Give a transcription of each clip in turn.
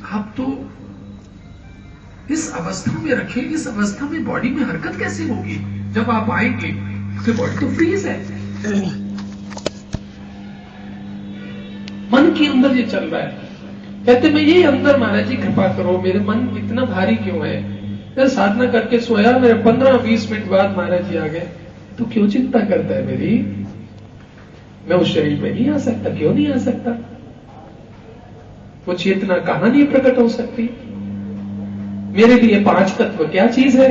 आप तो इस अवस्था में रखे, इस अवस्था में बॉडी में हरकत कैसे होगी? जब आप आएंगे तो बॉडी तो फ्रीज है। मन के अंदर ये चल रहा है। कहते मैं ये अंदर महाराज जी कृपा करो, मेरे मन इतना भारी क्यों है? मैं साधना करके सोया, मेरे 15-20 मिनट बाद महाराज जी आ गए। तू क्यों चिंता करता है मेरी? मैं उस शरीर में नहीं आ सकता। क्यों नहीं आ सकता? वो चेतना कहां नहीं प्रकट हो सकती? मेरे लिए 5 तत्व क्या चीज है?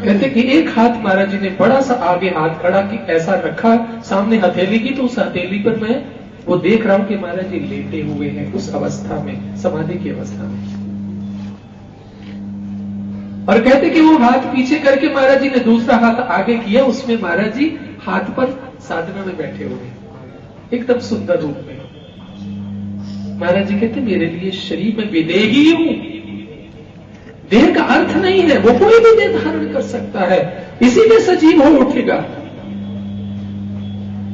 कहते कि एक हाथ महाराज जी ने बड़ा सा आगे हाथ खड़ा कि ऐसा रखा सामने हथेली की, तो उस हथेली पर मैं वो देख रहा हूं कि महाराज जी लेटे हुए हैं उस अवस्था में, समाधि की अवस्था में। और कहते कि वो हाथ पीछे करके महाराज जी ने दूसरा हाथ आगे किया, उसमें महाराज जी हाथ पर साधना में बैठे हुए एकदम सुंदर रूप में। महाराज जी कहते मेरे लिए शरीर में विदेही हूं। देह का अर्थ नहीं है, वो कोई भी देह धारण कर सकता है, इसी में सजीव हो उठेगा।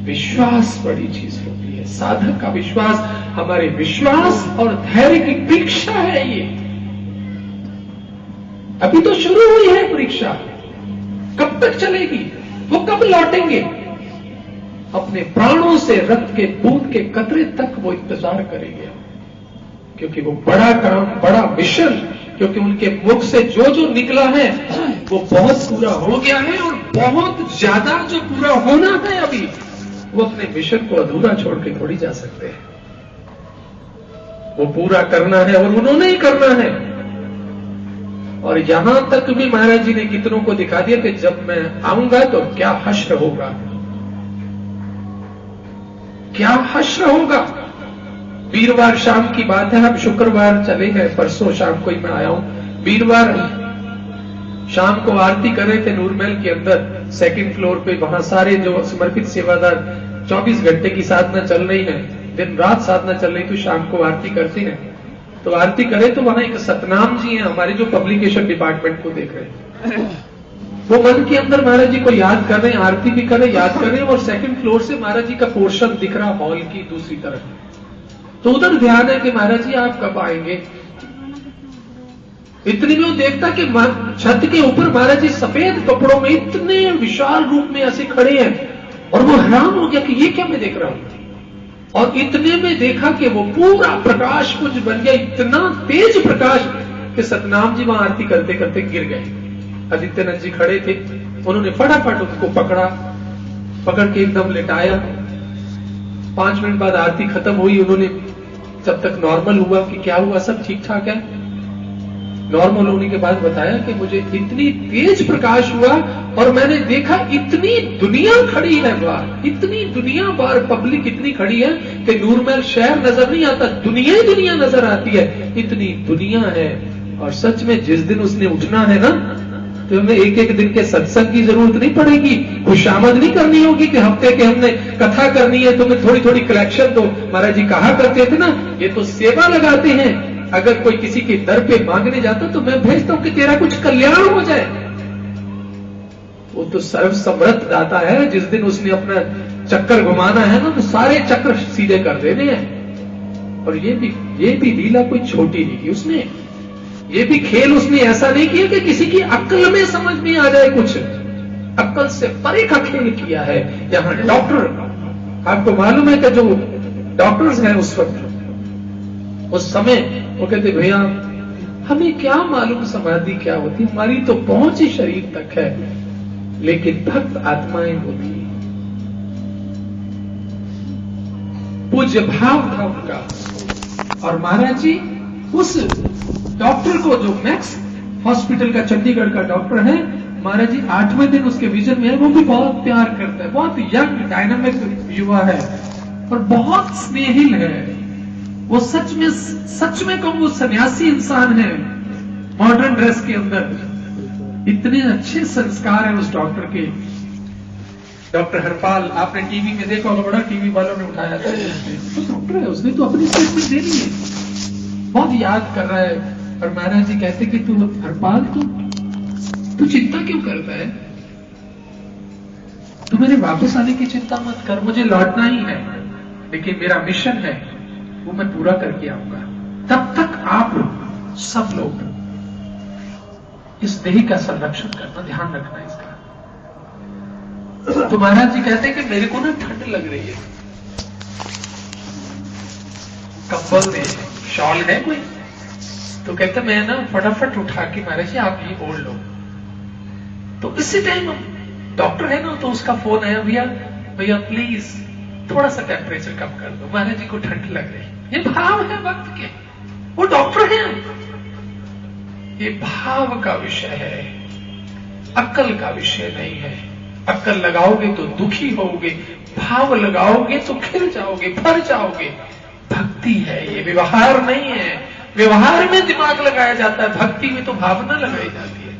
विश्वास बड़ी चीज होती है, साधक का विश्वास। हमारे विश्वास और धैर्य की परीक्षा है ये। अभी तो शुरू हुई है परीक्षा, कब तक चलेगी? वो कब लौटेंगे? अपने प्राणों से रक्त के बूंद के कतरे तक वो इंतजार करेंगे, क्योंकि वो बड़ा काम, बड़ा मिशन, क्योंकि उनके मुख से जो जो निकला है वो बहुत पूरा हो गया है, और बहुत ज्यादा जो पूरा होना है अभी, वो अपने मिशन को अधूरा छोड़ के थोड़ी जा सकते हैं। वो पूरा करना है और उन्होंने ही करना है। और यहां तक भी महाराज जी ने कितनों को दिखा दिया कि जब मैं आऊंगा तो क्या हश्र होगा, क्या हश्र होगा। वीरवार शाम की बात है, हम शुक्रवार चले गए, परसों शाम को ही मैं आया हूं। वीरवार शाम को आरती कर रहे थे नूरमहल के अंदर, 2nd फ्लोर पे। वहां सारे जो समर्पित सेवादार 24 घंटे की साधना चल रही है, दिन रात साधना चल रही, तो शाम को आरती करते हैं। तो आरती करे तो वहां एक सतनाम जी हैं, हमारे जो पब्लिकेशन डिपार्टमेंट को देख रहे हैं। वो मन के अंदर महाराज जी को याद कर रहे हैं, आरती भी कर रहे, याद कर रहे हैं, और 2nd फ्लोर से महाराज जी का पोर्शन दिख रहा हॉल की दूसरी तरफ। तो उधर ध्यान है कि महाराज जी आप कब आएंगे। इतनी में वो देखता कि छत के ऊपर महाराज जी सफेद कपड़ों में इतने विशाल रूप में ऐसे खड़े हैं, और वो हैरान हो गया कि ये क्या मैं देख रहा हूं। और इतने में देखा कि वो पूरा प्रकाश कुछ बन गया, इतना तेज प्रकाश कि सतनाम जी वहां आरती करते करते गिर गए। आदित्यनाथ जी खड़े थे, उन्होंने फटाफट उसको पकड़ा, पकड़ के एकदम लिटाया। 5 मिनट बाद आरती खत्म हुई, उन्होंने जब तक नॉर्मल हुआ कि क्या हुआ, सब ठीक ठाक है, नॉर्मल होने के बाद बताया कि मुझे इतनी तेज प्रकाश हुआ और मैंने देखा इतनी दुनिया खड़ी है बाहर, इतनी दुनिया बाहर, पब्लिक इतनी खड़ी है कि नूरमहल शहर नजर नहीं आता, दुनिया ही दुनिया नजर आती है, इतनी दुनिया है। और सच में जिस दिन उसने उठना है ना, तो हमें एक एक दिन के सत्संग की जरूरत नहीं पड़ेगी, खुशामद नहीं करनी होगी कि हफ्ते के हमने कथा करनी है, तुम्हें थोड़ी थोड़ी कलेक्शन दो। महाराज जी कहा करते थे ना, ये तो सेवा लगाते हैं। अगर कोई किसी के दर पे मांगने जाता तो मैं भेजता हूं कि तेरा कुछ कल्याण हो जाए। वो तो सर्व समर्थ दाता है, जिस दिन उसने अपना चक्कर घुमाना है ना, तो सारे चक्र सीधे कर देने हैं। और ये भी लीला कोई छोटी नहीं की उसने, ये भी खेल उसने ऐसा नहीं किया कि किसी की अक्ल में समझ में आ जाए कुछ, अक्ल से परे का खेल किया है। यहां डॉक्टर, आपको मालूम है कि जो डॉक्टर्स हैं उस वक्त, उस समय, वो कहते भैया हमें क्या मालूम समाधि क्या होती, हमारी तो पहुंच ही शरीर तक है, लेकिन भक्त आत्माएं होती। पूज्य भाव था उनका। और महाराज जी उस डॉक्टर को, जो मैक्स हॉस्पिटल का चंडीगढ़ का डॉक्टर है, महाराज जी 8वें दिन उसके विजन में है, वो भी बहुत प्यार करता है, बहुत यंग डायनामिक युवा है और बहुत स्नेहिल है। वो सच में कहूं वो सन्यासी इंसान है, मॉडर्न ड्रेस के अंदर। इतने अच्छे संस्कार है उस डॉक्टर के। डॉक्टर हरपाल, आपने टीवी में देखा होगा, बड़ा टीवी वालों ने उठाया था, तो डॉक्टर है, उसने तो अपनी स्टेटमेंट दे दी है, बहुत याद कर रहा है। और महाराज जी कहते कि तू हरपाल, तू चिंता क्यों करता है, तू मेरे वापस आने की चिंता मत कर, मुझे लौटना ही है, लेकिन मेरा मिशन है वो मैं पूरा करके आऊंगा। तब तक आप सब लोग इस देह का संरक्षण करना, ध्यान रखना इसका। तो महाराज जी कहते हैं कि मेरे को ना ठंड लग रही है, कंबल दे, शॉल है कोई? तो कहते मैं ना फटाफट उठा के महाराज जी आप ये ओढ़ लो। तो इसी टाइम डॉक्टर है ना, तो उसका फोन आया, भैया भैया प्लीज थोड़ा सा टेम्परेचर कम कर दो, महाराज जी को ठंड लग रही है। ये भाव है वक्त के, वो डॉक्टर हैं, ये भाव का विषय है, अक्ल का विषय नहीं है। अक्ल लगाओगे तो दुखी होगे, भाव लगाओगे तो खिल जाओगे, भर जाओगे। भक्ति है ये, व्यवहार नहीं है। व्यवहार में दिमाग लगाया जाता है, भक्ति में तो भावना लगाई जाती है।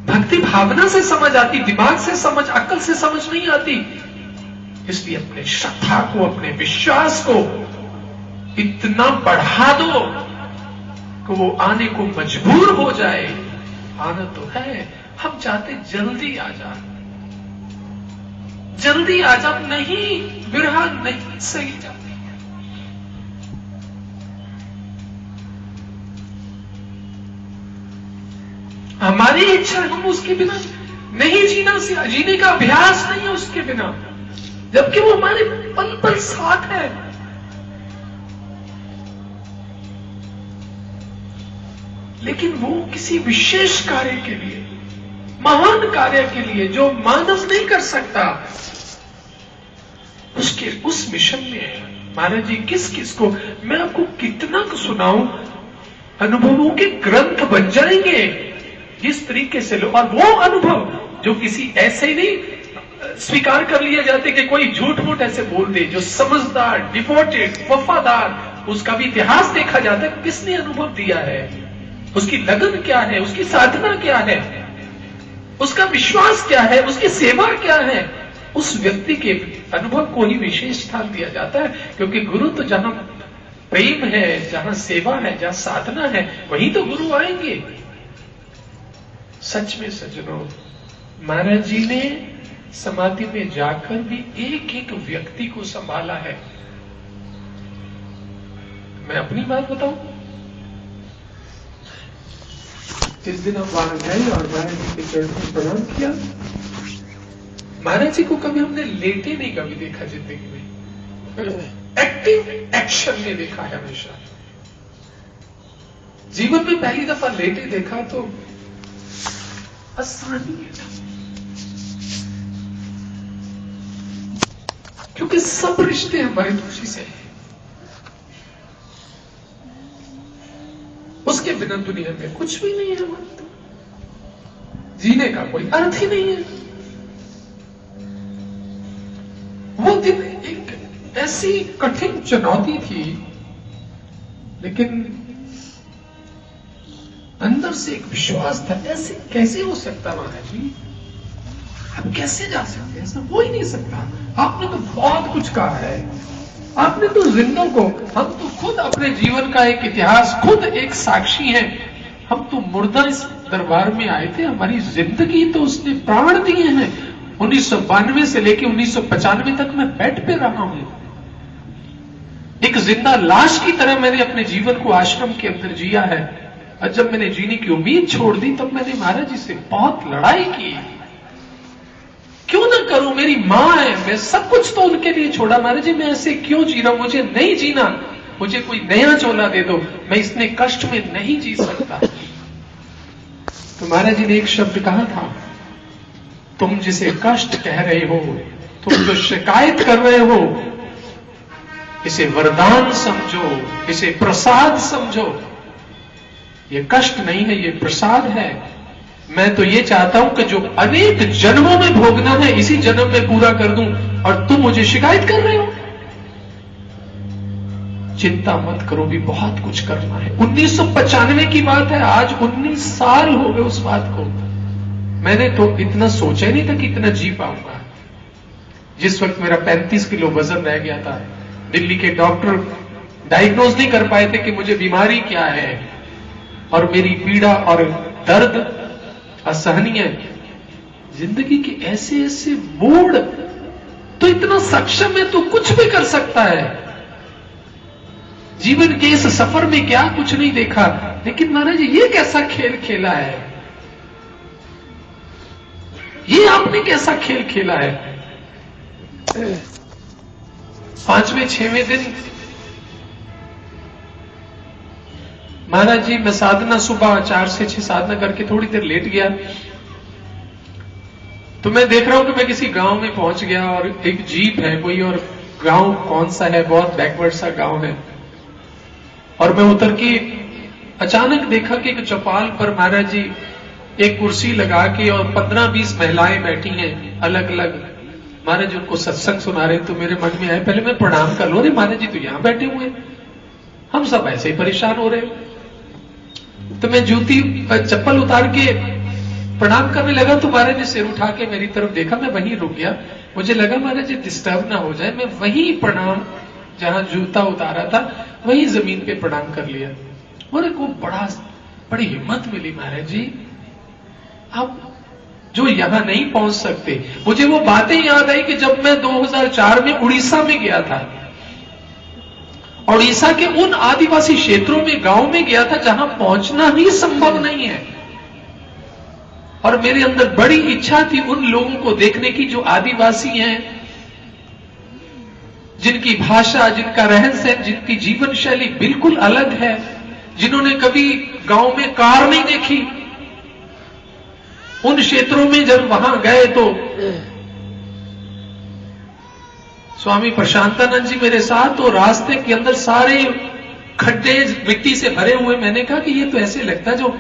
भक्ति भावना से समझ आती, दिमाग से समझ, अक्ल से समझ नहीं आती। इसलिए अपने श्रद्धा को, अपने विश्वास को इतना बढ़ा दो कि वो आने को मजबूर हो जाए। आना तो है, हम चाहते जल्दी आ जा, जल्दी आ जा, नहीं विरहा नहीं सही जाती। हमारी इच्छा, हम उसके बिना नहीं जीना, जीने का अभ्यास नहीं है उसके बिना, जबकि वो हमारे पल पल साथ है। लेकिन वो किसी विशेष कार्य के लिए, महान कार्य के लिए जो मानव नहीं कर सकता, उसके उस मिशन में है। महाराज जी किस किस को, मैं आपको कितना को सुनाऊं, अनुभवों के ग्रंथ बन जाएंगे जिस तरीके से लो। और वो अनुभव जो किसी ऐसे ही नहीं स्वीकार कर लिया जाते कि कोई झूठ मूठ ऐसे बोल दे, जो समझदार, डिवोटेड, वफादार, उसका भी इतिहास देखा जाता है, किसने अनुभव दिया है, उसकी लगन क्या है, उसकी साधना क्या है, उसका विश्वास क्या है, उसकी सेवा क्या है, उस व्यक्ति के अनुभव को ही विशेष स्थान दिया जाता है। क्योंकि गुरु तो जहां प्रेम है, जहां सेवा है, जहां साधना है, वहीं तो गुरु आएंगे। सच में सज्जनों, महाराज जी ने समाधि में जाकर भी एक एक व्यक्ति को संभाला है। मैं अपनी बात बताऊं, जिस दिन हम वहां गए और महाराज जी के चरणों में प्रणाम किया, महाराज जी को कभी हमने लेटे नहीं कभी देखा जिंदगी में, एक्टिव एक्शन में देखा है हमेशा। जीवन में पहली दफा लेटे देखा तो असहनीय था, क्योंकि सब रिश्ते हमारे खुशी से हैं। उसके बिना दुनिया में कुछ भी नहीं है, हमारे तो जीने का कोई अर्थ ही नहीं है। वो दिन एक ऐसी कठिन चुनौती थी, लेकिन अंदर से एक विश्वास था। ऐसे कैसे हो सकता महाराज जी, आप कैसे जा सकते हैं, ऐसा हो ही नहीं सकता। आपने तो बहुत कुछ कहा है, आपने तो जिंदों को, हम तो खुद अपने जीवन का एक इतिहास, खुद एक साक्षी हैं। हम तो मुर्दा इस दरबार में आए थे, हमारी जिंदगी तो उसने प्राण दिए हैं। 1992 से लेकर 1995 तक मैं बेड पे रहा हूं, एक जिंदा लाश की तरह मैंने अपने जीवन को आश्रम के अंदर जिया है। और जब मैंने जीने की उम्मीद छोड़ दी, तब मैंने महाराज जी से बहुत लड़ाई की। क्यों ना करूं, मेरी मां है, मैं सब कुछ तो उनके लिए छोड़ा। महाराज जी मैं ऐसे क्यों जी रहा हूं, मुझे नहीं जीना, मुझे कोई नया चोला दे दो, मैं इतने कष्ट में नहीं जी सकता। तो महाराज जी ने एक शब्द कहा था, तुम जिसे कष्ट कह रहे हो, तुम जो शिकायत कर रहे हो, इसे वरदान समझो, इसे प्रसाद समझो। ये कष्ट नहीं है, ये प्रसाद है। मैं तो ये चाहता हूं कि जो अनेक जन्मों में भोगना है, इसी जन्म में पूरा कर दूं, और तुम मुझे शिकायत कर रहे हो। चिंता मत करो, भी बहुत कुछ करना है। 1995 की बात है, आज 19 साल हो गए उस बात को। मैंने तो इतना सोचा ही नहीं था कि इतना जी पाऊंगा। जिस वक्त मेरा 35 किलो वजन रह गया था, दिल्ली के डॉक्टर डायग्नोज नहीं कर पाए थे कि मुझे बीमारी क्या है, और मेरी पीड़ा और दर्द असहनीय। जिंदगी के ऐसे ऐसे मोड़, तो इतना सक्षम है, तो कुछ भी कर सकता है। जीवन के इस सफर में क्या कुछ नहीं देखा, लेकिन महाराज ये कैसा खेल खेला है, ये आपने कैसा खेल खेला है। 5वें 6वें दिन महाराज जी मैं साधना सुबह 4 से 6 साधना करके थोड़ी देर लेट गया, तो मैं देख रहा हूं कि मैं किसी गांव में पहुंच गया और एक जीप है कोई, और गांव कौन सा है, बहुत बैकवर्ड सा गांव है। और मैं उतर के अचानक देखा कि एक चौपाल पर महाराज जी एक कुर्सी लगा के और 15-20 महिलाएं बैठी हैं अलग अलग। महाराज जी उनको सत्संग सुना रहे, तो मेरे मन में आया पहले मैं प्रणाम कर लूं, अरे महाराज जी तो यहां बैठे हुए हैं, हम सब ऐसे ही परेशान हो रहे हैं। तो मैं जूती चप्पल उतार के प्रणाम करने लगा, तो महाराज जी सिर उठा के मेरी तरफ देखा, मैं वहीं रुक गया। मुझे लगा महाराज जी डिस्टर्ब ना हो जाए, मैं वहीं प्रणाम, जहां जूता उतारा था वहीं जमीन पे प्रणाम कर लिया। और को बड़ी हिम्मत मिली महाराज जी, आप जो यहां नहीं पहुंच सकते। मुझे वो बातें याद आई कि जब मैं 2004 में उड़ीसा में गया था, उड़ीसा के उन आदिवासी क्षेत्रों में, गांव में गया था जहां पहुंचना ही संभव नहीं है, और मेरे अंदर बड़ी इच्छा थी उन लोगों को देखने की जो आदिवासी हैं, जिनकी भाषा, जिनका रहन सहन, जिनकी जीवन शैली बिल्कुल अलग है, जिन्होंने कभी गांव में कार नहीं देखी। उन क्षेत्रों में जब वहां गए तो स्वामी प्रशांतानंद जी मेरे साथ, तो रास्ते के अंदर सारे खड्डे मिट्टी से भरे हुए। मैंने कहा कि ये तो ऐसे लगता है जो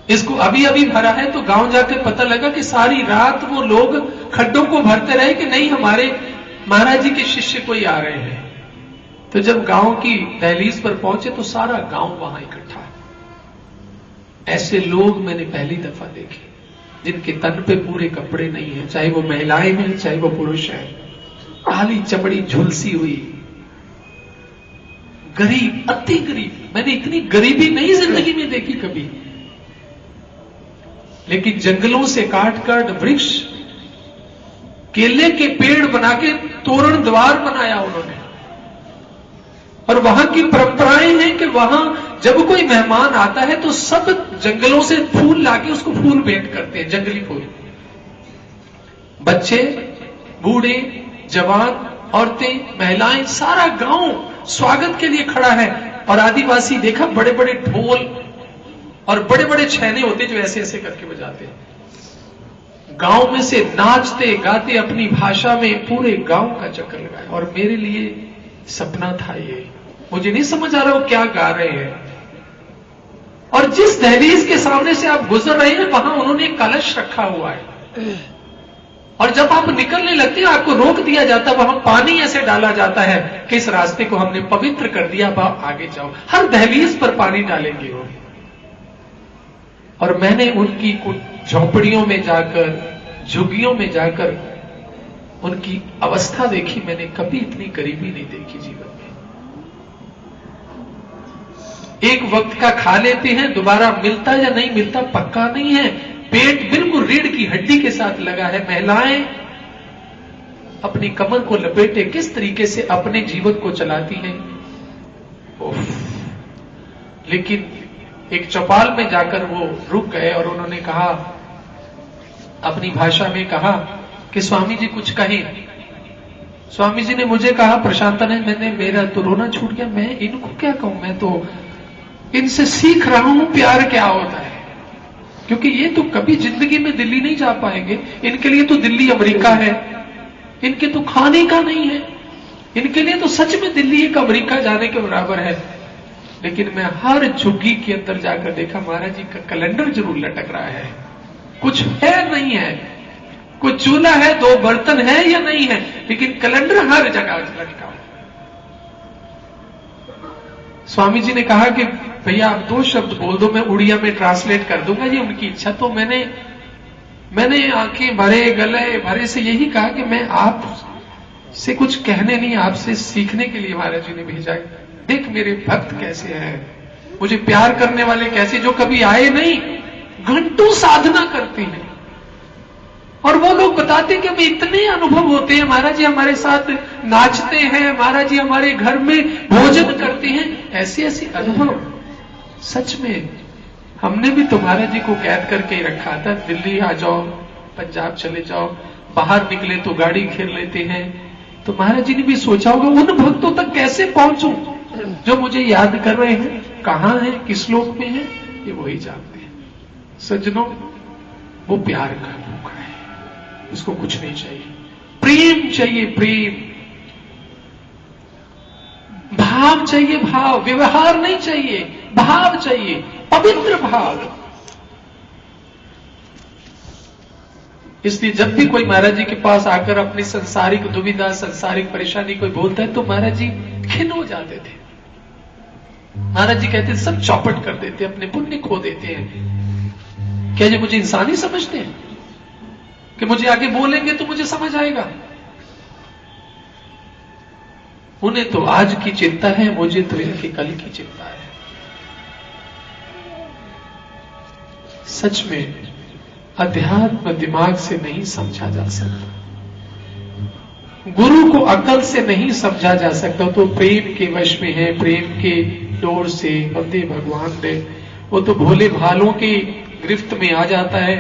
इसको अभी अभी भरा है। तो गांव जाकर पता लगा कि सारी रात वो लोग खड्डों को भरते रहे कि नहीं हमारे महाराज जी के शिष्य कोई आ रहे हैं। तो जब गांव की दहलीज पर पहुंचे तो सारा गांव वहां इकट्ठा। ऐसे लोग मैंने पहली दफा देखे जिनके तन पे पूरे कपड़े नहीं है, चाहे वो महिलाएं हैं चाहे वो पुरुष हैं, काली चमड़ी झुलसी हुई, गरीब, अति गरीब। मैंने इतनी गरीबी नहीं जिंदगी में देखी कभी। लेकिन जंगलों से काट काट वृक्ष, केले के पेड़ बना के तोरण द्वार बनाया उन्होंने। और वहां की परंपराएं हैं कि वहां जब कोई मेहमान आता है तो सब जंगलों से फूल लाके उसको फूल भेंट करते हैं, जंगली फूल। बच्चे, बूढ़े, जवान, औरतें, महिलाएं, सारा गांव स्वागत के लिए खड़ा है। और आदिवासी देखा बड़े बड़े ढोल और बड़े बड़े छैने होते जो ऐसे ऐसे करके बजाते हैं। गांव में से नाचते गाते अपनी भाषा में पूरे गांव का चक्कर लगाया। और मेरे लिए सपना था ये, मुझे नहीं समझ आ रहा वो क्या गा रहे हैं। और जिस दहलीज के सामने से आप गुजर रहे हैं वहां उन्होंने एक कलश रखा हुआ है, और जब आप निकलने लगते हैं आपको रोक दिया जाता है, वहां पानी ऐसे डाला जाता है कि इस रास्ते को हमने पवित्र कर दिया, अब आप आगे जाओ। हर दहलीज पर पानी डालेंगे वो। और मैंने उनकी कुछ झोंपड़ियों में जाकर, झुग्गियों में जाकर उनकी अवस्था देखी। मैंने कभी इतनी गरीबी नहीं देखी जीवन में। एक वक्त का खा लेते हैं, दोबारा मिलता या नहीं मिलता पक्का नहीं है। पेट बिल्कुल रीढ़ की हड्डी के साथ लगा है। महिलाएं अपनी कमर को लपेटे किस तरीके से अपने जीवन को चलाती हैं। लेकिन एक चौपाल में जाकर वो रुक गए और उन्होंने कहा, अपनी भाषा में कहा कि स्वामी जी कुछ कहें। स्वामी जी ने मुझे कहा, प्रशांतानंद, मेरा तो रोना छूट गया, मैं इनको क्या कहूं, मैं तो इनसे सीख रहा हूं प्यार क्या होता है। क्योंकि ये तो कभी जिंदगी में दिल्ली नहीं जा पाएंगे, इनके लिए तो दिल्ली अमेरिका है, इनके तो खाने का नहीं है, इनके लिए तो सच में दिल्ली एक अमेरिका जाने के बराबर है। लेकिन मैं हर झुग्गी के अंदर जाकर देखा महाराज जी का कैलेंडर जरूर लटक रहा है, कुछ है नहीं है, कुछ चूल्हा है, 2 बर्तन है या नहीं है, लेकिन कैलेंडर हर जगह लटका। स्वामी जी ने कहा कि भैया आप 2 शब्द बोल दो, मैं उड़िया में ट्रांसलेट कर दूंगा, ये उनकी इच्छा। तो मैंने आंखें भरे गले भरे से यही कहा कि मैं आप से कुछ कहने नहीं, आपसे सीखने के लिए महाराज जी ने भेजा है। देख मेरे भक्त कैसे हैं, मुझे प्यार करने वाले कैसे, जो कभी आए नहीं, घंटों साधना करते हैं और वो लोग बताते कि हमें इतने अनुभव होते हैं, महाराज जी हमारे साथ नाचते हैं, महाराज जी हमारे घर में भोजन करते हैं, ऐसे ऐसे अनुभव। सच में हमने भी तो महाराज जी को कैद करके ही रखा था, दिल्ली आ जाओ, पंजाब चले जाओ, बाहर निकले तो गाड़ी घेर लेते हैं। तो महाराज जी ने भी सोचा होगा उन भक्तों तक कैसे पहुंचूं जो मुझे याद कर रहे हैं, कहां हैं, किस लोक में हैं, ये वही जानते हैं। सज्जनों, वो प्यार का भूखा है, उसको कुछ नहीं चाहिए, प्रेम चाहिए, प्रेम, भाव चाहिए, भाव, व्यवहार नहीं चाहिए, भाव चाहिए, पवित्र भाव। इसलिए जब भी कोई महाराज जी के पास आकर अपनी संसारिक दुविधा, संसारिक परेशानी कोई बोलता है तो महाराज जी खिन्न हो जाते थे। महाराज जी कहते सब चौपट कर देते, अपने पुण्य खो देते हैं। क्या जी मुझे इंसान ही समझते हैं कि मुझे आगे बोलेंगे तो मुझे समझ आएगा? उन्हें तो आज की चिंता है, मुझे तो इनके कल की चिंता है। सच में अध्यात्म दिमाग से नहीं समझा जा सकता, गुरु को अकल से नहीं समझा जा सकता, तो प्रेम के वश में है, प्रेम के डोर से बंदे भगवान ने, वो तो भोले भालों की गिरफ्त में आ जाता है,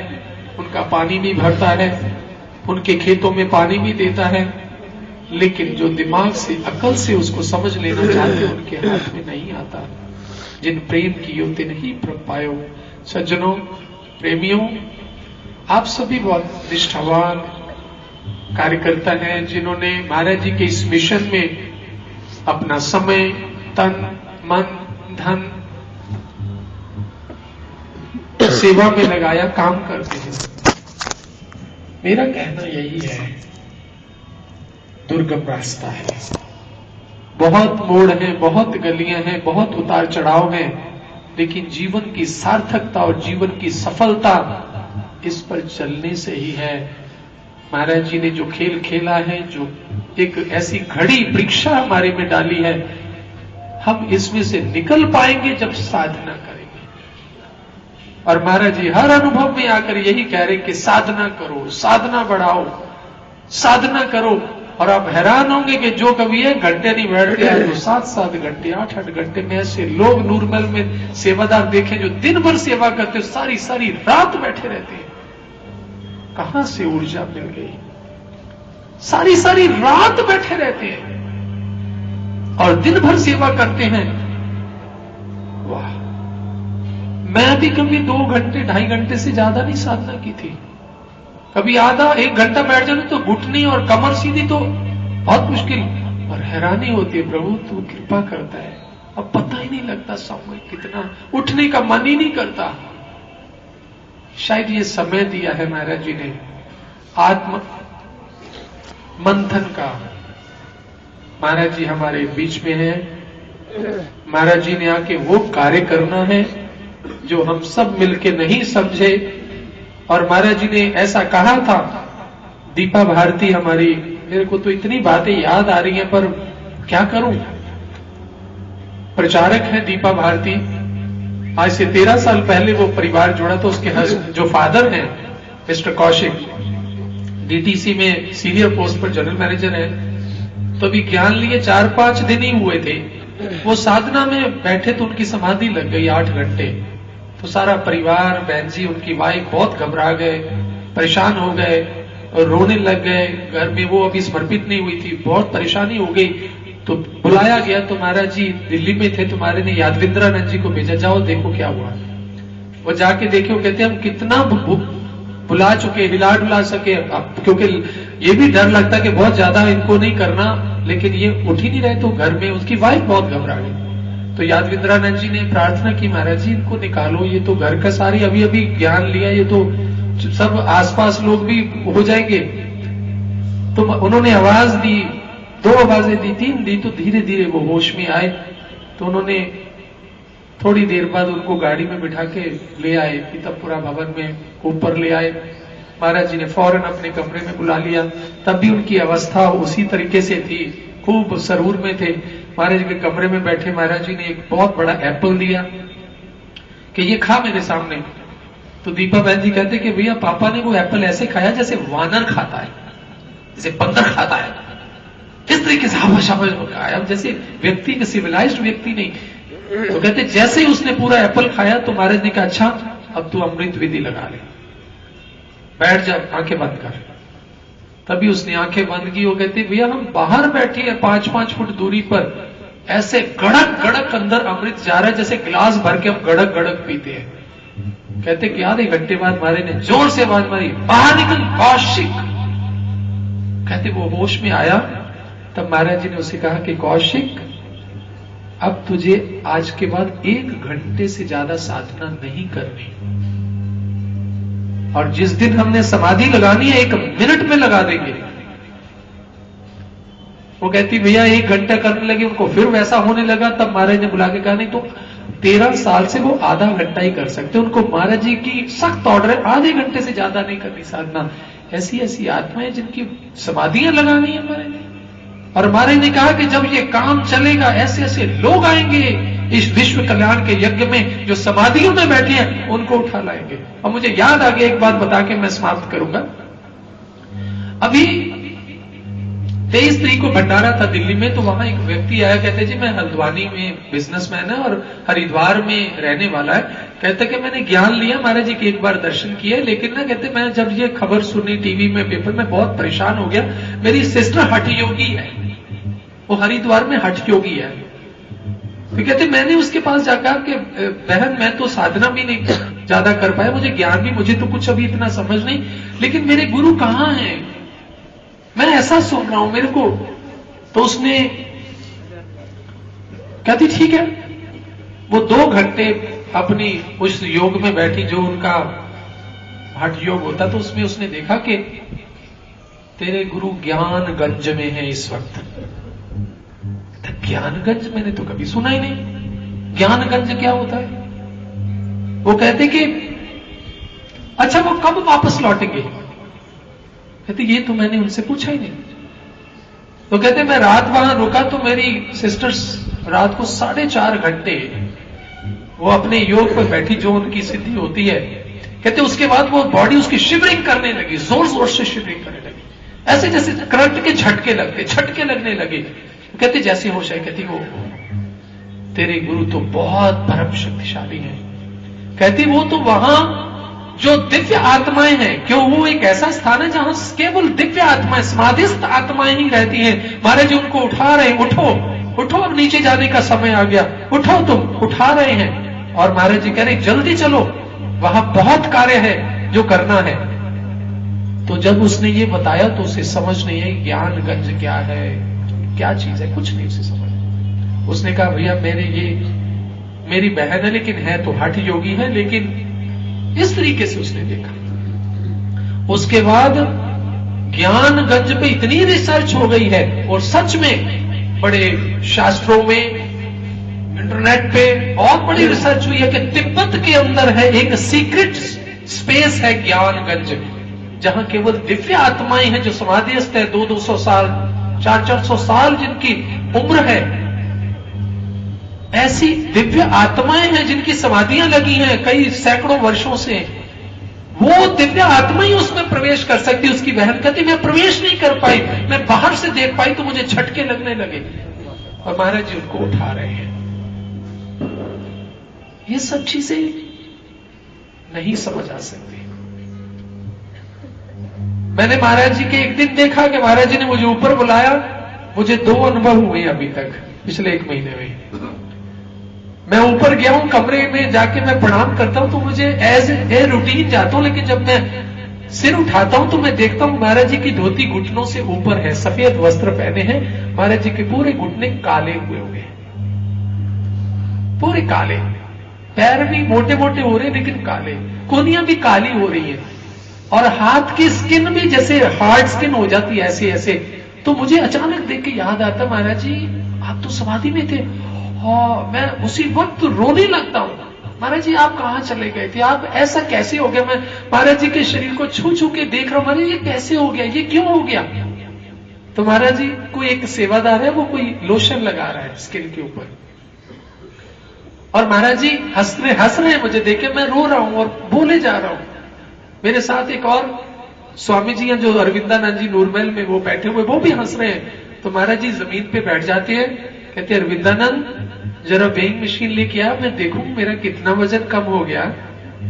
उनका पानी भी भरता है, उनके खेतों में पानी भी देता है, लेकिन जो दिमाग से अकल से उसको समझ लेना चाहते उनके हाथ में नहीं आता। जिन प्रेम कियो तिन ही प्रभ पायो। सज्जनों, प्रेमियों, आप सभी बहुत निष्ठावान कार्यकर्ता हैं जिन्होंने महाराज जी के इस मिशन में अपना समय, तन, मन, धन सेवा में लगाया, काम करते हैं। मेरा कहना यही है, दुर्गम रास्ता है, बहुत मोड़ हैं, बहुत गलियां हैं, बहुत उतार चढ़ाव हैं, लेकिन जीवन की सार्थकता और जीवन की सफलता इस पर चलने से ही है। महाराज जी ने जो खेल खेला है, जो एक ऐसी घड़ी परीक्षा हमारे में डाली है, हम इसमें से निकल पाएंगे जब साधना करेंगे। और महाराज जी हर अनुभव में आकर यही कह रहे कि साधना करो, साधना बढ़ाओ, साधना करो। और आप हैरान होंगे कि जो कभी 1 घंटे नहीं बैठते हैं, तो 7-7 घंटे, 8-8 घंटे में ऐसे लोग नूरमहल में सेवादार देखे जो दिन भर सेवा करते, सारी सारी रात बैठे रहते हैं। कहां से ऊर्जा मिल गई? सारी सारी रात बैठे रहते हैं और दिन भर सेवा करते हैं। वाह! मैं भी कभी 2 घंटे, 2.5 घंटे से ज्यादा नहीं साधना की थी। कभी आधा 1 घंटा बैठ जाने तो घुटनी और कमर सीधी तो बहुत मुश्किल। और हैरानी होती है, प्रभु तू कृपा करता है, अब पता ही नहीं लगता समय कितना, उठने का मन ही नहीं करता। शायद ये समय दिया है महाराज जी ने आत्म मंथन का। महाराज जी हमारे बीच में है, महाराज जी ने आके वो कार्य करना है जो हम सब मिलके नहीं समझे। और महाराज जी ने ऐसा कहा था, दीपा भारती हमारी, मेरे को तो इतनी बातें याद आ रही हैं पर क्या करूं, प्रचारक है दीपा भारती। आज से 13 साल पहले वो परिवार जुड़ा तो उसके जो फादर हैं मिस्टर कौशिक, डीटीसी में सीनियर पोस्ट पर जनरल मैनेजर है, तो अभी ज्ञान लिए 4-5 दिन ही हुए थे। वो साधना में बैठे तो उनकी समाधि लग गई 8 घंटे। तो सारा परिवार, बहन जी, उनकी वाइफ बहुत घबरा गए, परेशान हो गए और रोने लग गए। घर में वो अभी समर्पित नहीं हुई थी, बहुत परेशानी हो गई। तो बुलाया गया तो महाराज जी दिल्ली में थे, तो महाराज ने यादविंद्रानंद जी को भेजा, जाओ देखो क्या हुआ। वो जाके देखे, वो कहते हम कितना बुला चुके, हिला डुला सके, क्योंकि ये भी डर लगता कि बहुत ज्यादा इनको नहीं करना, लेकिन ये उठ ही नहीं रहे। तो घर में उसकी वाइफ बहुत घबरा गई। तो यादविंद्रानंद जी ने प्रार्थना की, महाराज जी इनको निकालो, ये तो घर का सारी अभी अभी ज्ञान लिया, ये तो सब आसपास लोग भी हो जाएंगे। तो उन्होंने आवाज दी, 2 आवाजें दी, 3 दी, तो धीरे धीरे वो होश में आए। तो उन्होंने थोड़ी देर बाद उनको गाड़ी में बिठा के ले आए, पीतमपुरा भवन में ऊपर ले आए। महाराज जी ने फौरन अपने कमरे में बुला लिया। तब भी उनकी अवस्था उसी तरीके से थी, खूब सरूर में थे। महाराज जी के कमरे में बैठे महाराज जी ने एक बहुत बड़ा एप्पल दिया कि ये खा मेरे सामने। तो दीपा बहन जी कहते कि भैया पापा ने वो एप्पल ऐसे खाया जैसे वानर खाता है, जैसे बंदर खाता है, किस तरीके से हाबा शाबा खाया, जैसे व्यक्ति के सिविलाइज्ड व्यक्ति नहीं। तो कहते जैसे ही उसने पूरा एप्पल खाया तो महाराज ने कहा अच्छा अब तू अमृत विधि लगा ले, बैठ जा, आंखें बंद कर। तभी उसने आंखें बंद की। वो कहती भैया हम बाहर बैठे हैं 5-5 फुट दूरी पर, ऐसे गड़क गड़क अंदर अमृत जा रहा है जैसे गिलास भर के हम गड़क गड़क पीते हैं। कहते कि आधे घंटे बाद महाराज ने जोर से आवाज मारी, बाहर निकल कौशिक। कहते वो होश में आया, तब महाराज जी ने उसे कहा कि कौशिक अब तुझे आज के बाद 1 घंटे से ज्यादा साधना नहीं करनी, और जिस दिन हमने समाधि लगानी है 1 मिनट में लगा देंगे। वो कहती भैया 1 घंटा करने लगे, उनको फिर वैसा होने लगा। तब महाराज ने बुला के कहा नहीं तो 13 साल से वो आधा घंटा ही कर सकते। उनको महाराज जी की सख्त ऑर्डर है, आधे घंटे से ज्यादा नहीं करनी साधना। ऐसी ऐसी आत्माएं जिनकी समाधियां लगानी है महाराज ने। और महाराज ने कहा कि जब ये काम चलेगा ऐसे ऐसे लोग आएंगे इस विश्व कल्याण के यज्ञ में जो समाधियों में बैठे हैं, उनको उठा लाएंगे। और मुझे याद आ गया, एक बात बता के मैं समाप्त करूंगा। अभी 23 तारीख को भंडारा था दिल्ली में, तो वहां एक व्यक्ति आया, कहते जी मैं हल्द्वानी में बिजनेसमैन है और हरिद्वार में रहने वाला है। कहते कि मैंने ज्ञान लिया, महाराज जी के एक बार दर्शन किए, लेकिन ना कहते मैं जब ये खबर सुनी टीवी में पेपर में बहुत परेशान हो गया। मेरी सिस्टर हठ योगी है, वो हरिद्वार में हठ योगी है। तो कहते मैंने उसके पास जाकर कि बहन मैं तो साधना भी नहीं ज्यादा कर पाया, मुझे ज्ञान भी, मुझे तो कुछ अभी इतना समझ नहीं, लेकिन मेरे गुरु कहां हैं, मैं ऐसा सुन रहा हूं मेरे को। तो उसने कहती ठीक है। वो 2 घंटे अपनी उस योग में बैठी जो उनका हठ योग होता, तो उसमें उसने देखा कि तेरे गुरु ज्ञानगंज में है इस वक्त। ज्ञानगंज मैंने तो कभी सुना ही नहीं, ज्ञानगंज क्या होता है? वो कहते कि अच्छा वो कब वापस लौटेंगे? कहते ये तो मैंने उनसे पूछा ही नहीं। तो कहते मैं रात वहां रुका तो मेरी सिस्टर्स रात को 4.5 घंटे वो अपने योग पर बैठी, जो उनकी सिद्धि होती है। कहते उसके बाद वो बॉडी उसकी शिवरिंग करने लगी, जोर जोर से शिवरिंग करने लगी, ऐसे जैसे करंट के झटके लगने लगे। कहते जैसे होश है, कहती वो तेरे गुरु तो बहुत परम शक्तिशाली हैं। कहती वो तो वहां जो दिव्य आत्माएं हैं, क्यों वो एक ऐसा स्थान है जहां केवल दिव्य आत्माएं, समाधिस्थ आत्माएं ही रहती हैं। महाराज जी उनको उठा रहे, उठो उठो अब नीचे जाने का समय आ गया, उठो तुम, उठा रहे हैं। और महाराज जी कह रहे जल्दी चलो, वहां बहुत कार्य है जो करना है। तो जब उसने ये बताया तो उसे समझ नहीं है ज्ञानगंज क्या है, क्या चीज है, कुछ नहीं उसे समझ। उसने कहा भैया मेरी बहन है, लेकिन है तो हठ योगी है, लेकिन इस तरीके से उसने देखा। उसके बाद ज्ञानगंज पे इतनी रिसर्च हो गई है, और सच में बड़े शास्त्रों में, इंटरनेट पे बहुत बड़ी रिसर्च हुई है कि तिब्बत के अंदर है एक सीक्रेट स्पेस है ज्ञानगंज, जहां केवल दिव्य आत्माएं हैं जो समाधिस्थ है, 200-200 साल 400-400 साल जिनकी उम्र है। ऐसी दिव्य आत्माएं हैं जिनकी समाधियां लगी हैं कई सैकड़ों वर्षों से। वो दिव्य आत्मा ही उसमें प्रवेश कर सकती। उसकी बहन कहती मैं प्रवेश नहीं कर पाई, मैं बाहर से देख पाई तो मुझे झटके लगने लगे। और महाराज जी उनको उठा रहे हैं। ये सब चीजें नहीं समझ आ सकती। मैंने महाराज जी के एक दिन देखा कि महाराज जी ने मुझे ऊपर बुलाया। मुझे 2 अनुभव हुए अभी तक पिछले 1 महीने में। मैं ऊपर गया हूं, कमरे में जाके मैं प्रणाम करता हूं तो मुझे एज ए रूटीन जाता हूं, लेकिन जब मैं सिर उठाता हूं तो मैं देखता हूं महाराज जी की धोती घुटनों से ऊपर है, सफेद वस्त्र पहने हैं। महाराज जी के पूरे घुटने काले हुए हुए, पूरे काले, पैर भी मोटे मोटे हो रहे लेकिन काले, कोहनियां भी काली हो रही है, और हाथ की स्किन भी जैसे हार्ड स्किन हो जाती है ऐसे ऐसे। तो मुझे अचानक देख के याद आता महाराज जी आप तो समाधि में थे। हाँ, मैं उसी वक्त रोने लगता हूं, महाराज जी आप कहां चले गए थे, आप ऐसा कैसे हो गया। मैं महाराज जी के शरीर को छू छू के देख रहा हूं, महाराज ये कैसे हो गया, ये क्यों हो गया। तो महाराज जी कोई एक सेवादार है, वो कोई लोशन लगा रहा है स्किन के ऊपर, और महाराज जी हंस रहे हैं मुझे देखे, मैं रो रहा हूं और बोले जा रहा हूं। मेरे साथ एक और स्वामी जी हैं जो अरविंदानंद जी नूरमहल में वो बैठे हुए, वो भी हंस रहे हैं। तो महाराज जी जमीन पे बैठ जाते हैं, कहते हैं अरविंदानंद जरा वेइंग मशीन लेके आ, मैं देखूं मेरा कितना वजन कम हो गया।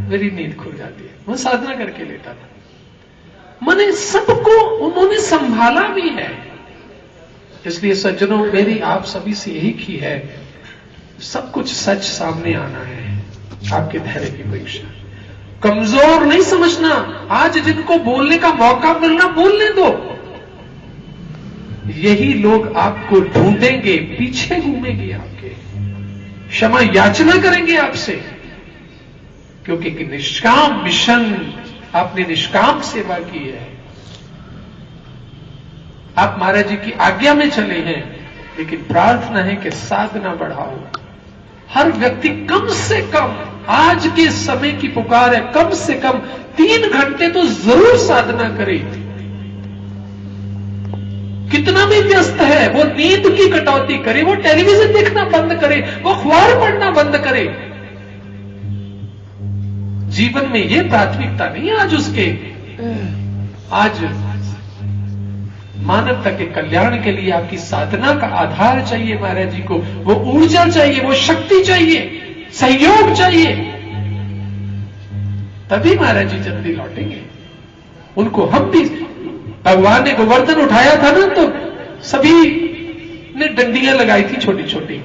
मेरी नींद खुल जाती है। वो साधना करके लेटा था। मैंने सबको उन्होंने संभाला भी है। इसलिए सज्जनों मेरी आप सभी से यही की है, सब कुछ सच सामने आना है। आपके धैर्य की परीक्षा, कमजोर नहीं समझना। आज जिनको बोलने का मौका मिलना बोलने दो। यही लोग आपको ढूंढेंगे, पीछे घूमेंगे आपके, क्षमा याचना करेंगे आपसे, क्योंकि निष्काम मिशन, आपने निष्काम सेवा की है। आप महाराज जी की आज्ञा में चले हैं, लेकिन प्रार्थना है कि साधना बढ़ाओ। हर व्यक्ति कम से कम, आज के समय की पुकार है, कम से कम 3 घंटे तो जरूर साधना करे। कितना भी व्यस्त है, वो नींद की कटौती करे, वो टेलीविजन देखना बंद करे, वो अखबार पढ़ना बंद करे। जीवन में ये प्राथमिकता नहीं है आज उसके। आज मानवता के कल्याण के लिए आपकी साधना का आधार चाहिए महाराज जी को। वो ऊर्जा चाहिए, वो शक्ति चाहिए, सहयोग चाहिए, तभी महाराज जी जल्दी लौटेंगे। उनको हम भी, भगवान ने गोवर्धन उठाया था ना, तो सभी ने डंडियां लगाई थी छोटी छोटी।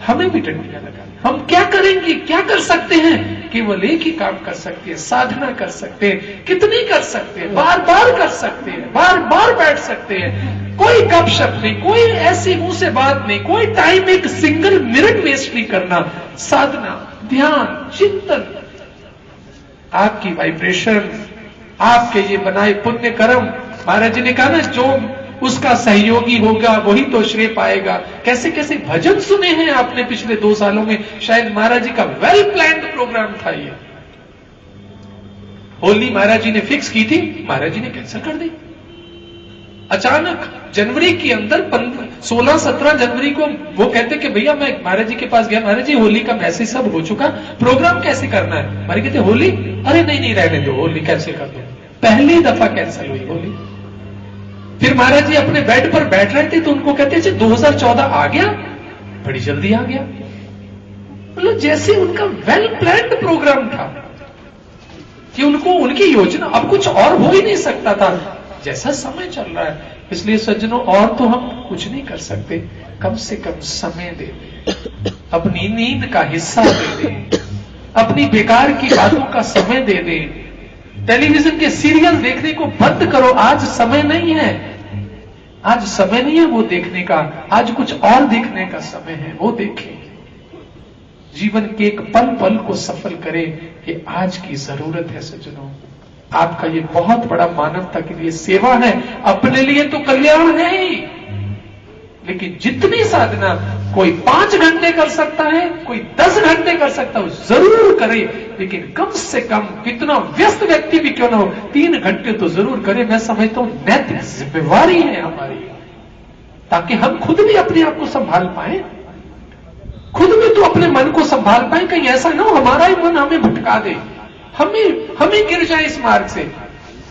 हमें भी डंडियां लगाई। हम क्या करेंगे, क्या कर सकते हैं? केवल एक ही काम कर सकते हैं, साधना कर सकते हैं। कितनी कर सकते हैं? बार बार कर सकते हैं, बार बार बैठ सकते हैं। कोई गपशप नहीं, कोई ऐसी मुंह से बात नहीं, कोई टाइम, एक सिंगल मिनट वेस्ट नहीं करना। साधना, ध्यान, चिंतन, आपकी वाइब्रेशन, आपके ये बनाए पुण्य कर्म, महाराज जी ने कहा ना, जो उसका सहयोगी होगा वही तो श्रेय पाएगा। कैसे कैसे भजन सुने हैं आपने पिछले 2 सालों में। शायद महाराज जी का वेल प्लान्ड प्रोग्राम था ये। होली महाराज जी ने फिक्स की थी, महाराज जी ने कैंसिल कर दी अचानक। जनवरी के अंदर 16-17 जनवरी को वो कहते कि भैया, मैं महाराज जी के पास गया, महाराज जी होली का मैसेज सब हो चुका, प्रोग्राम कैसे करना है? महाराज कहते होली, अरे नहीं रहने दो, होली कैंसिल कर दो। पहली दफा कैंसिल हुई होली। फिर महाराज जी अपने बेड पर बैठ रहे थे, तो उनको कहते थे 2014 आ गया, बड़ी जल्दी आ गया। मतलब जैसे उनका वेल प्लान्ड प्रोग्राम था कि उनको, उनकी योजना, अब कुछ और हो ही नहीं सकता था जैसा समय चल रहा है। इसलिए सज्जनों, और तो हम कुछ नहीं कर सकते, कम से कम समय दे दें, अपनी नींद का हिस्सा दे दें, अपनी बेकार की बातों का समय दे दें। टेलीविजन के सीरियल देखने को बंद करो। आज समय नहीं है, आज समय नहीं है वो देखने का, आज कुछ और देखने का समय है, वो देखें। जीवन के एक पल पल को सफल करें, ये आज की जरूरत है सज्जनों। आपका ये बहुत बड़ा मानवता के लिए सेवा है, अपने लिए तो कल्याण है ही, लेकिन जितनी साधना कोई 5 घंटे कर सकता है, कोई 10 घंटे कर सकता है, जरूर करे। लेकिन कम से कम, कितना व्यस्त व्यक्ति भी क्यों ना हो, 3 घंटे तो जरूर करे। मैं समझता हूं नैतिक जिम्मेवारी है हमारी, ताकि हम खुद भी अपने आप को संभाल पाए, खुद भी तो अपने मन को संभाल पाए। कहीं ऐसा ना हो हमारा ही मन हमें भटका दे, हमें गिर जाए इस मार्ग से।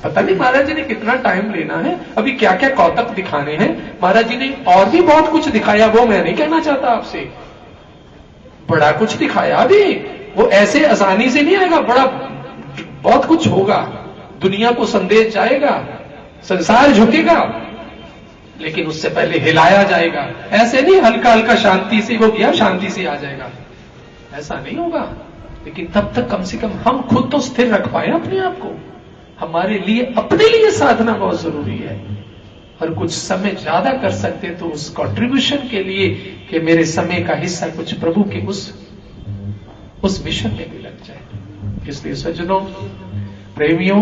पता नहीं महाराज जी ने कितना टाइम लेना है, अभी क्या क्या कौतक दिखाने हैं। महाराज जी ने और भी बहुत कुछ दिखाया, वो मैं नहीं कहना चाहता आपसे। बड़ा कुछ दिखाया अभी, वो ऐसे आसानी से नहीं आएगा, बड़ा बहुत कुछ होगा। दुनिया को संदेश जाएगा, संसार झुकेगा, लेकिन उससे पहले हिलाया जाएगा। ऐसे नहीं हल्का हल्का शांति से वो किया, शांति से आ जाएगा, ऐसा नहीं होगा। लेकिन तब तक कम से कम हम खुद तो स्थिर रख पाए अपने आप को। हमारे लिए, अपने लिए साधना बहुत जरूरी है। और कुछ समय ज्यादा कर सकते तो उस कंट्रीब्यूशन के लिए कि मेरे समय का हिस्सा कुछ प्रभु के उस मिशन में भी लग जाए। इसलिए सज्जनों, प्रेमियों,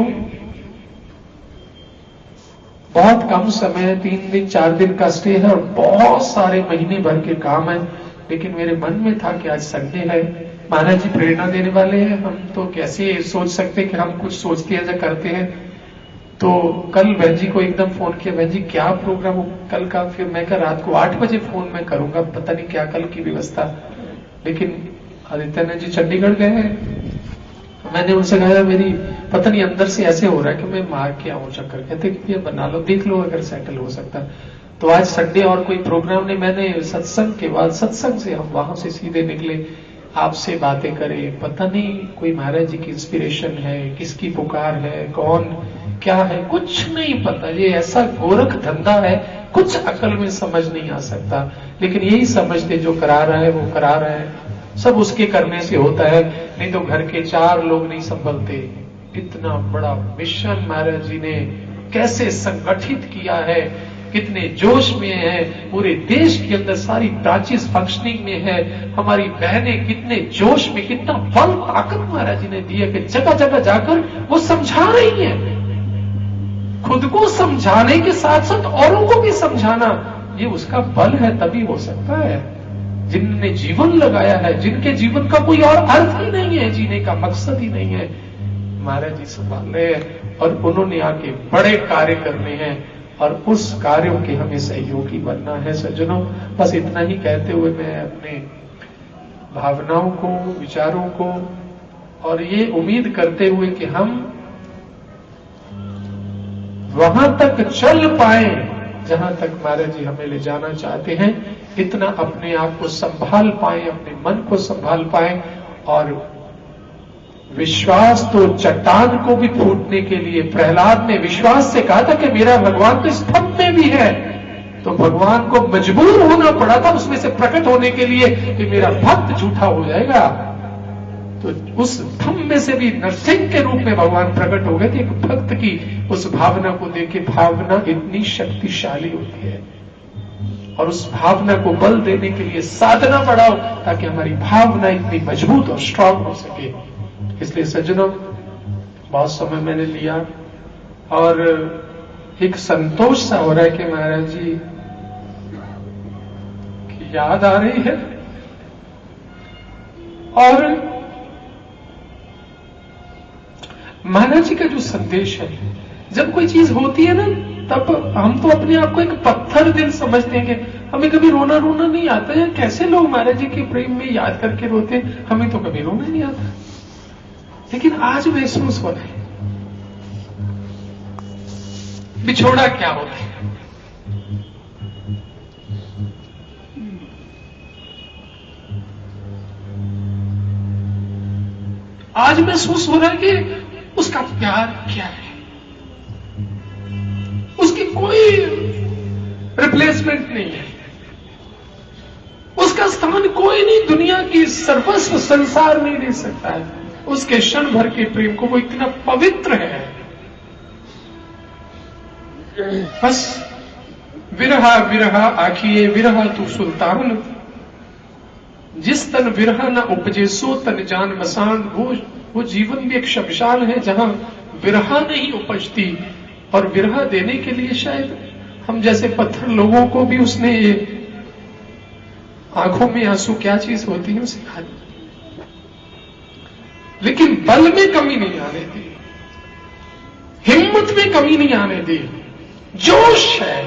बहुत कम समय, 3 दिन 4 दिन का स्टे है और बहुत सारे महीने भर के काम है। लेकिन मेरे मन में था कि आज संडे है, महाराज जी प्रेरणा देने वाले हैं, हम तो कैसे सोच सकते कि हम कुछ सोचते हैं या करते हैं। तो कल बहन जी को एकदम फोन किया, बहन जी क्या प्रोग्राम हो कल का? फिर मैं कहा रात को 8 बजे फोन मैं करूंगा, पता नहीं क्या कल की व्यवस्था। लेकिन आदित्य जी चंडीगढ़ गए हैं। मैंने उनसे कहा मेरी पता नहीं अंदर से ऐसे हो रहा है कि मैं मार के आऊं चक्कर। कहते कि ये बना लो, देख लो अगर सेटल हो सकता। तो आज संडे और कोई प्रोग्राम नहीं, मैंने सत्संग के बाद सत्संग से हम वहां से सीधे निकले, आपसे बातें करें। पता नहीं कोई महाराज जी की इंस्पिरेशन है, किसकी पुकार है, कौन क्या है, कुछ नहीं पता। ये ऐसा गोरख धंधा है, कुछ अकल में समझ नहीं आ सकता। लेकिन यही समझते जो करा रहा है वो करा रहा है, सब उसके करने से होता है, नहीं तो घर के 4 लोग नहीं संभलते। इतना बड़ा मिशन महाराज जी ने कैसे संगठित किया है, कितने जोश में है, पूरे देश के अंदर सारी ब्रांचेस फंक्शनिंग में है। हमारी बहनें कितने जोश में, कितना बल ताकत महाराज जी ने दी है कि जगह जगह जाकर वो समझा रही है। खुद को समझाने के साथ साथ औरों को भी समझाना, ये उसका बल है, तभी हो सकता है। जिनने जीवन लगाया है, जिनके जीवन का कोई और अर्थ ही नहीं है, जीने का मकसद ही नहीं है, महाराज जी संभाल रहे हैं और उन्होंने आके बड़े कार्य करने हैं और उस कार्यों के हमें सहयोगी बनना है। सज्जनों, बस इतना ही कहते हुए मैं अपने भावनाओं को, विचारों को और ये उम्मीद करते हुए कि हम वहां तक चल पाए जहां तक महाराज जी हमें ले जाना चाहते हैं, इतना अपने आप को संभाल पाए, अपने मन को संभाल पाए। और विश्वास तो चट्टान को भी फूटने के लिए, प्रहलाद ने विश्वास से कहा था कि मेरा भगवान तो स्तंभ में भी है, तो भगवान को मजबूर होना पड़ा था उसमें से प्रकट होने के लिए कि मेरा भक्त झूठा हो जाएगा। तो उस स्तंभ में से भी नरसिंह के रूप में भगवान प्रकट हो गए थे। एक भक्त की उस भावना को देखे, भावना इतनी शक्तिशाली होती है और उस भावना को बल देने के लिए साधना बढ़ाओ ताकि हमारी भावना इतनी मजबूत और स्ट्रांग हो सके। इसलिए सज्जनों, बहुत समय मैंने लिया और एक संतोष सा हो रहा है कि महाराज जी की याद आ रही है। और महाराज जी का जो संदेश है, जब कोई चीज होती है ना, तब हम तो अपने आप को एक पत्थर दिल समझते हैं कि हमें कभी रोना नहीं आता है। कैसे लोग महाराज जी के प्रेम में याद करके रोते हैं, हमें तो कभी रोना नहीं आता। लेकिन आज महसूस हो रहा है बिछोड़ा क्या होता है। आज महसूस हो रहा है कि उसका प्यार क्या है, उसकी कोई रिप्लेसमेंट नहीं है, उसका स्थान कोई नहीं, दुनिया की सर्वस्व संसार नहीं दे सकता है। उसके क्षण भर के प्रेम को वो इतना पवित्र है। बस विरहा विरहा आखिए विरहा तू सुल्तान, जिस तन विरहा न उपजे सो तन जान मसान। वो जीवन भी एक शमशान है जहां विरहा नहीं उपजती, और विरहा देने के लिए शायद हम जैसे पत्थर लोगों को भी उसने आंखों में आंसू क्या चीज होती है सिखा दी, लेकिन बल में कमी नहीं आने दी, हिम्मत में कमी नहीं आने दी। जोश है,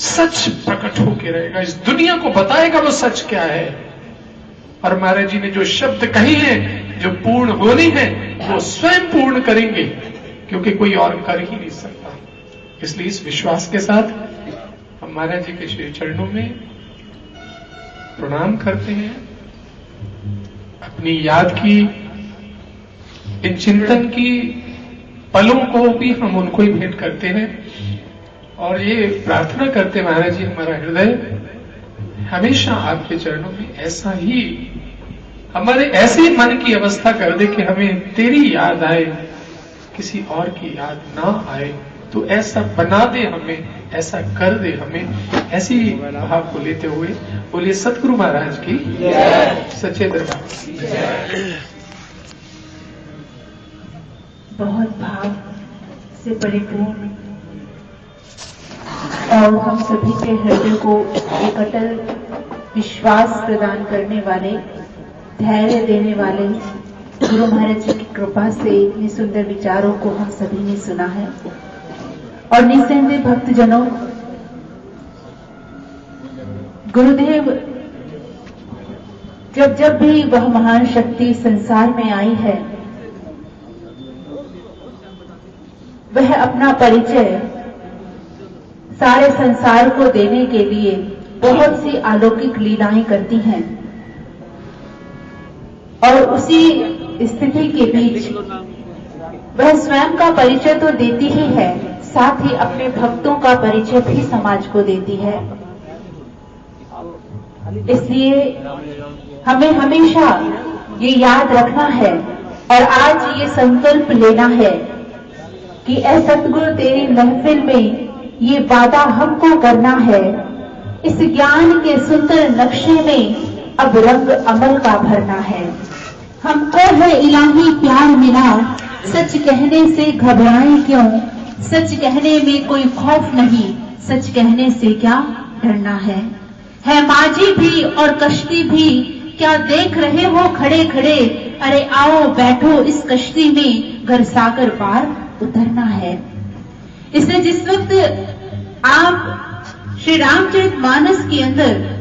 सच प्रकट होके रहेगा, इस दुनिया को बताएगा वो सच क्या है। और महाराज जी ने जो शब्द कही हैं, जो पूर्ण होनी है, वो स्वयं पूर्ण करेंगे, क्योंकि कोई और कर ही नहीं सकता। इसलिए इस विश्वास के साथ हम महाराज जी के श्री चरणों में प्रणाम करते हैं। अपनी याद की, इन चिंतन की पलों को भी हम उनको ही भेंट करते हैं और ये प्रार्थना करते हैं महाराज जी हमारा हृदय हमेशा आपके चरणों में ऐसा ही, हमारे ऐसे मन की अवस्था कर दे कि हमें तेरी याद आए, किसी और की याद ना आए। तो ऐसा बना दे हमें, ऐसा कर दे हमें, ऐसी भाव को लेते हुए बोलिए सतगुरु महाराज की सच्चे दरबार की जय। बहुत भाव से परिपूर्ण और हम सभी के हृदय को एक अटल विश्वास प्रदान करने वाले, धैर्य देने वाले, गुरु महाराज जी की कृपा से इन सुंदर विचारों को हम सभी ने सुना है और निस्संदेह भक्तजनों, गुरुदेव जब भी वह महान शक्ति संसार में आई है, वह अपना परिचय सारे संसार को देने के लिए बहुत सी अलौकिक लीलाएं करती हैं और उसी स्थिति के बीच वह स्वयं का परिचय तो देती ही है, साथ ही अपने भक्तों का परिचय भी समाज को देती है। इसलिए हमें हमेशा ये याद रखना है और आज ये संकल्प लेना है कि ऐ सतगुरु तेरी महफिल में ये वादा हमको करना है, इस ज्ञान के सुंदर नक्शे में अब रंग अमल का भरना है। हमको है इलाही प्यार मिला, सच कहने से घबराएं क्यों, सच कहने में कोई खौफ नहीं, सच कहने से क्या डरना है माझी भी और कश्ती भी, क्या देख रहे हो खड़े खड़े, अरे आओ बैठो इस कश्ती में, घर सागर पार उतरना है। इसलिए जिस वक्त आप श्री रामचरितमानस के अंदर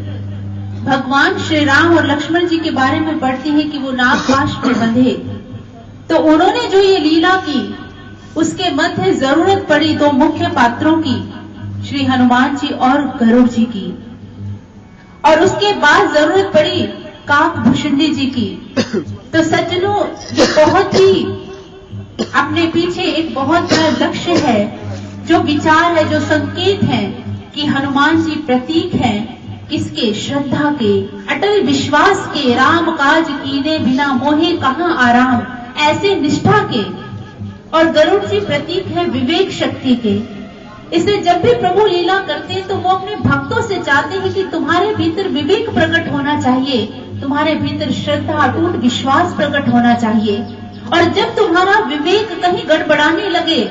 भगवान श्री राम और लक्ष्मण जी के बारे में पढ़ते हैं कि वो नागपाश में बंधे, तो उन्होंने जो ये लीला की उसके मध्य जरूरत पड़ी दो मुख्य पात्रों की, श्री हनुमान जी और गरुड़ जी की, और उसके बाद जरूरत पड़ी काकभूषणी जी की। तो सज्जनों, ये बहुत ही अपने पीछे एक बहुत बड़ा लक्ष्य है, जो विचार है, जो संकेत है कि हनुमान जी प्रतीक हैं किसके? श्रद्धा के, अटल विश्वास के, राम काज कीने बिना मोहे कहां आराम, ऐसे निष्ठा के। और गरुड़ जी प्रतीक है विवेक शक्ति के। इसलिए जब भी प्रभु लीला करते हैं तो वो अपने भक्तों से चाहते हैं कि तुम्हारे भीतर विवेक प्रकट होना चाहिए, तुम्हारे भीतर श्रद्धा, अटूट विश्वास प्रकट होना चाहिए। और जब तुम्हारा विवेक कहीं गड़बड़ाने लगे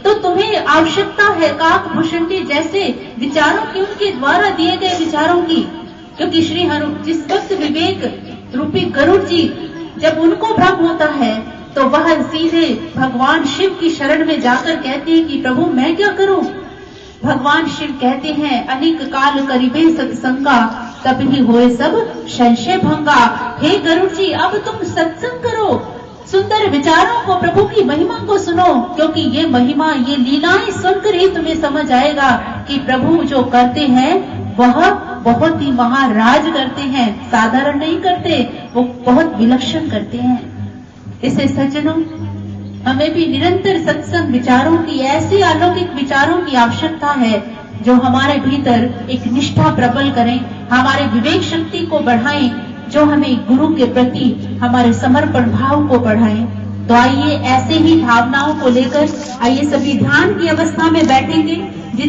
तो तुम्हें आवश्यकता है काकभूषणी जैसे विचारों की, उनके द्वारा दिए गए विचारों की। क्योंकि श्री जिस वक्त विवेक रूपी गरुड़ जी जब उनको भ्रम होता है तो वह सीधे भगवान शिव की शरण में जाकर कहते हैं कि प्रभु मैं क्या करूं? भगवान शिव कहते हैं अनेक काल करीबे सत्संगा, तब ही होए सब संशय भंगा। हे गरुड़ जी, अब तुम सत्संग करो, सुंदर विचारों को, प्रभु की महिमा को सुनो, क्योंकि ये महिमा, ये लीलाएं सुनकर ही तुम्हें समझ आएगा कि प्रभु जो करते हैं वह बहुत ही महाराज करते हैं, साधारण नहीं करते, वो बहुत विलक्षण करते हैं। इसे सज्जनों, हमें भी निरंतर सत्संग विचारों की, ऐसे अलौकिक विचारों की आवश्यकता है जो हमारे भीतर एक निष्ठा प्रबल करें, हमारे विवेक शक्ति को बढ़ाएं, जो हमें गुरु के प्रति हमारे समर्पण भाव को बढ़ाएं। तो आइए ऐसे ही भावनाओं को लेकर आइए सभी ध्यान की अवस्था में बैठेंगे।